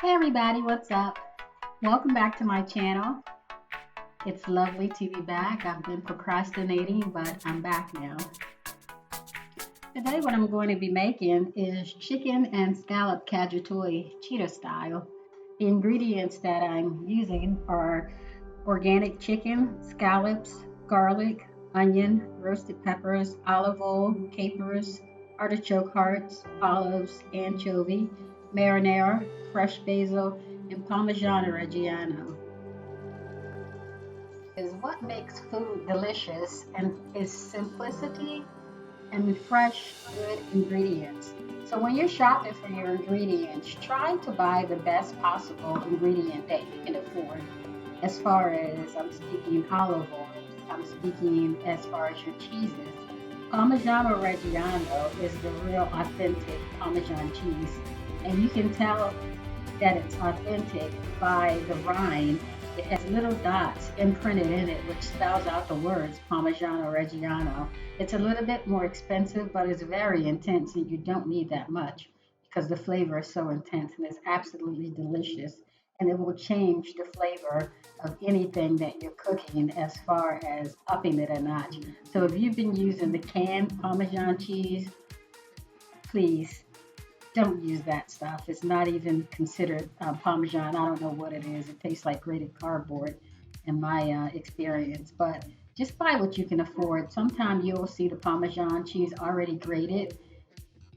Hey everybody, what's up? Welcome back to my channel. It's lovely to be back. I've been procrastinating, but I'm back now. Today what I'm going to be making is chicken and scallop cacciatore Cheetah style. The ingredients that I'm using are organic chicken, scallops, garlic, onion, roasted peppers, olive oil, capers, artichoke hearts, olives, anchovy, marinara, fresh basil, and Parmigiano Reggiano. Is what makes food delicious and is simplicity and fresh, good ingredients. So when you're shopping for your ingredients, try to buy the best possible ingredient that you can afford. As far as I'm speaking olive oil, I'm speaking as far as your cheeses. Parmigiano Reggiano is the real authentic Parmesan cheese, and you can tell that it's authentic by the rind. It has little dots imprinted in it, which spells out the words Parmigiano Reggiano. It's a little bit more expensive, but it's very intense, and you don't need that much because the flavor is so intense and it's absolutely delicious. And it will change the flavor of anything that you're cooking as far as upping it a notch. So if you've been using the canned Parmesan cheese, please don't use that stuff. It's not even considered Parmesan. I don't know what it is. It tastes like grated cardboard in my experience. But just buy what you can afford. Sometimes you'll see the Parmesan cheese already grated.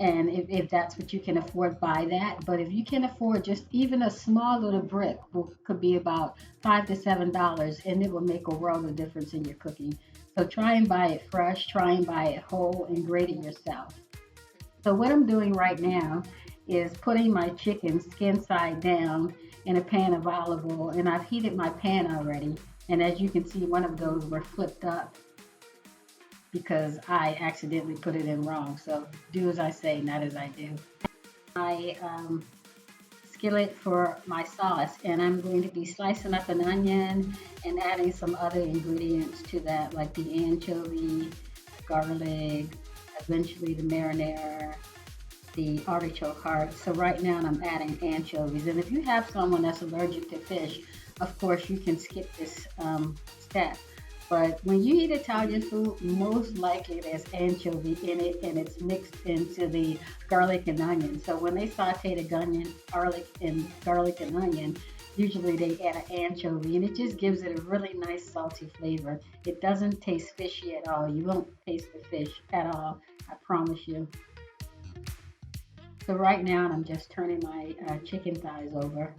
And if that's what you can afford, buy that. But if you can afford just even a small little brick, could be about $5 to $7, and it will make a world of difference in your cooking. So try and buy it fresh, try and buy it whole, and grate it yourself. So what I'm doing right now is putting my chicken skin side down in a pan of olive oil, and I've heated my pan already. And as you can see, one of those were flipped up because I accidentally put it in wrong. So do as I say, not as I do. My skillet for my sauce, and I'm going to be slicing up an onion and adding some other ingredients to that, like the anchovy, garlic, eventually the marinara, the artichoke heart. So right now I'm adding anchovies. And if you have someone that's allergic to fish, of course you can skip this step. But when you eat Italian food, most likely there's anchovy in it and it's mixed into the garlic and onion. So when they saute the garlic and onion, usually they add an anchovy and it just gives it a really nice salty flavor. It doesn't taste fishy at all. You won't taste the fish at all, I promise you. So right now I'm just turning my chicken thighs over.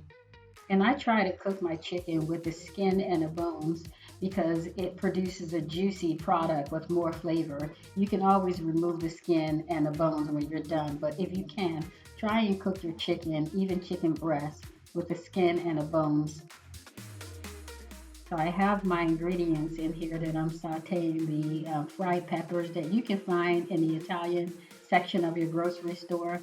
And I try to cook my chicken with the skin and the bones because it produces a juicy product with more flavor. You can always remove the skin and the bones when you're done, but if you can, try and cook your chicken, even chicken breast, with the skin and the bones. So I have my ingredients in here that I'm sauteing the fried peppers that you can find in the Italian section of your grocery store.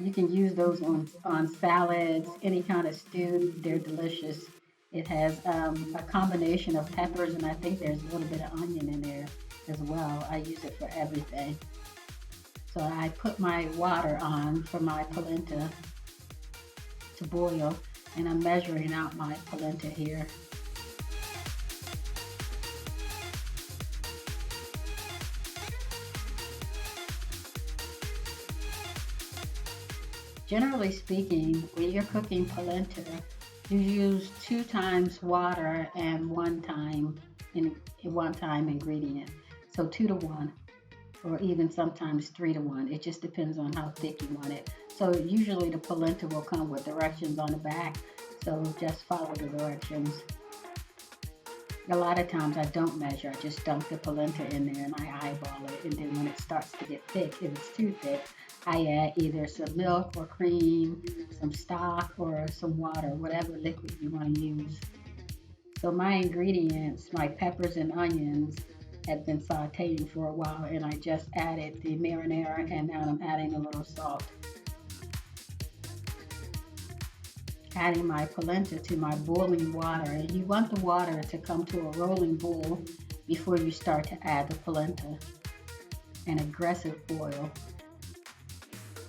You can use those on salads, any kind of stew. They're delicious. It has a combination of peppers, and I think there's a little bit of onion in there as well. I use it for everything. So I put my water on for my polenta to boil, and I'm measuring out my polenta here. Generally speaking, when you're cooking polenta, you use 2 times water and 1 time ingredient. So 2 to 1, or even sometimes 3 to 1. It just depends on how thick you want it. So usually the polenta will come with directions on the back. So just follow the directions. A lot of times I don't measure. I just dunk the polenta in there and I eyeball it. And then when it starts to get thick, if it's too thick, I add either some milk or cream, some stock, or some water, whatever liquid you want to use. So my ingredients, my peppers and onions, have been sauteing for a while, and I just added the marinara, and now I'm adding a little salt. Adding my polenta to my boiling water, and you want the water to come to a rolling boil before you start to add the polenta. An aggressive boil.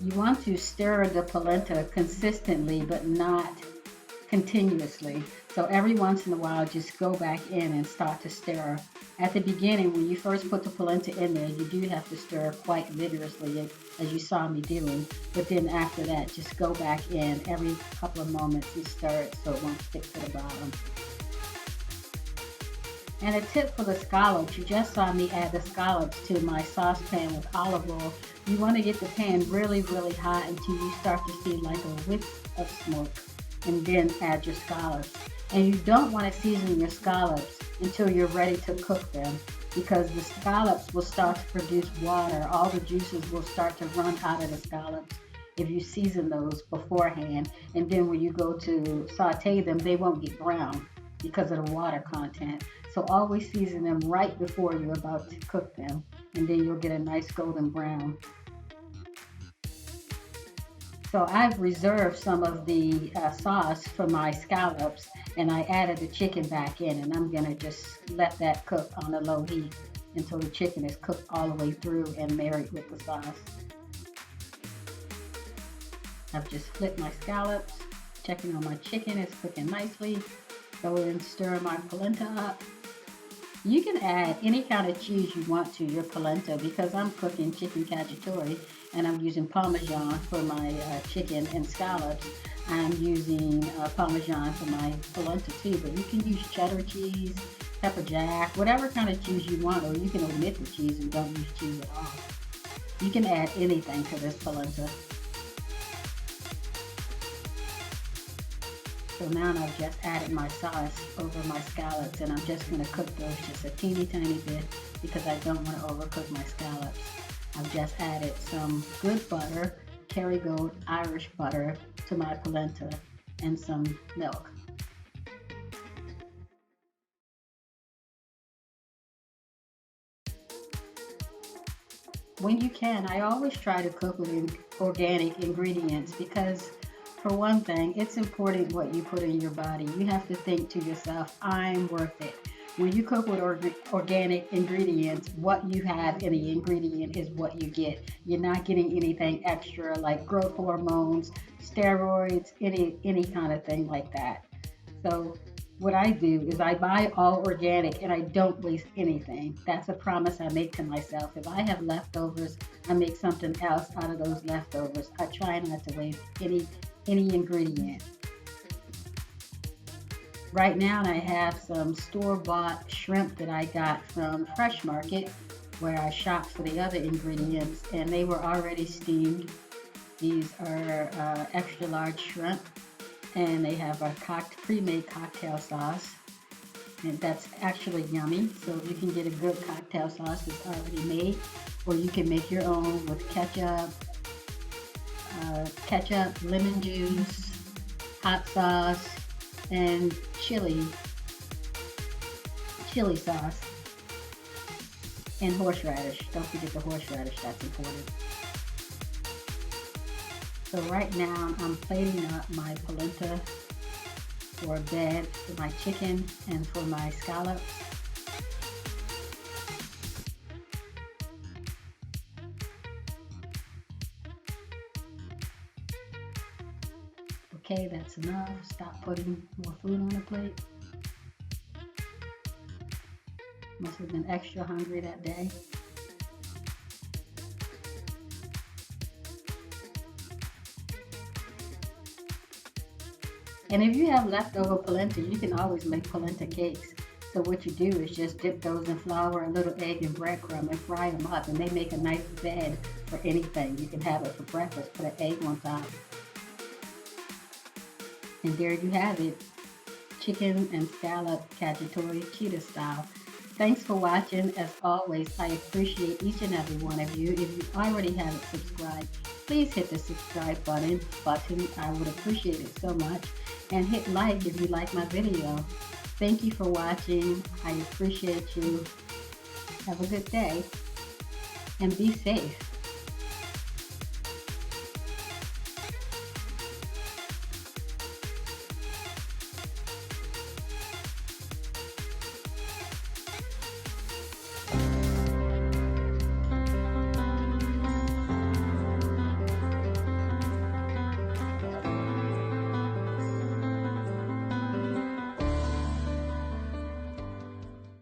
You want to stir the polenta consistently, but not continuously. So every once in a while, just go back in and start to stir. At the beginning, when you first put the polenta in there, you do have to stir quite vigorously, as you saw me doing. But then after that, just go back in every couple of moments and stir it so it won't stick to the bottom. And a tip for the scallops, you just saw me add the scallops to my saucepan with olive oil. You want to get the pan really, really hot until you start to see like a whiff of smoke, and then add your scallops. And you don't want to season your scallops until you're ready to cook them, because the scallops will start to produce water. All the juices will start to run out of the scallops if you season those beforehand. And then when you go to saute them, they won't get brown because of the water content. So always season them right before you're about to cook them, and then you'll get a nice golden brown. So I've reserved some of the sauce for my scallops, and I added the chicken back in, and I'm gonna just let that cook on a low heat until the chicken is cooked all the way through and married with the sauce. I've just flipped my scallops, checking on my chicken, it's cooking nicely. Go ahead and stir my polenta up. You can add any kind of cheese you want to your polenta, because I'm cooking chicken cacciatore and I'm using Parmesan for my chicken and scallops. I'm using Parmesan for my polenta too, but you can use cheddar cheese, pepper jack, whatever kind of cheese you want, or you can omit the cheese and don't use cheese at all. You can add anything to this polenta. So now I've just added my sauce over my scallops, and I'm just going to cook those just a teeny tiny bit because I don't want to overcook my scallops. I've just added some good butter, Kerrygold Irish butter, to my polenta, and some milk. When you can, I always try to cook with organic ingredients, because for one thing, it's important what you put in your body. You have to think to yourself, I'm worth it. When you cook with organic ingredients, what you have in the ingredient is what you get. You're not getting anything extra like growth hormones, steroids, any kind of thing like that. So what I do is I buy all organic and I don't waste anything. That's a promise I make to myself. If I have leftovers, I make something else out of those leftovers. I try not to waste any ingredient. Right now I have some store-bought shrimp that I got from Fresh Market, where I shopped for the other ingredients, and they were already steamed. These are extra large shrimp, and they have a pre-made cocktail sauce, and that's actually yummy. So you can get a good cocktail sauce that's already made, or you can make your own with ketchup, lemon juice, hot sauce, and chili sauce, and horseradish. Don't forget the horseradish, that's important. So right now I'm plating up my polenta for a bed for my chicken and for my scallops. Okay, that's enough. Stop putting more food on the plate. Must have been extra hungry that day. And if you have leftover polenta, you can always make polenta cakes. So what you do is just dip those in flour, a little egg, and breadcrumb, and fry them up, and they make a nice bed for anything. You can have it for breakfast, put an egg on top. And there you have it, chicken and scallop cacciatore Cheetah style. Thanks for watching. As always, I appreciate each and every one of you. If you already haven't subscribed, please hit the subscribe button. I would appreciate it so much. And hit like if you like my video. Thank you for watching. I appreciate you. Have a good day and be safe.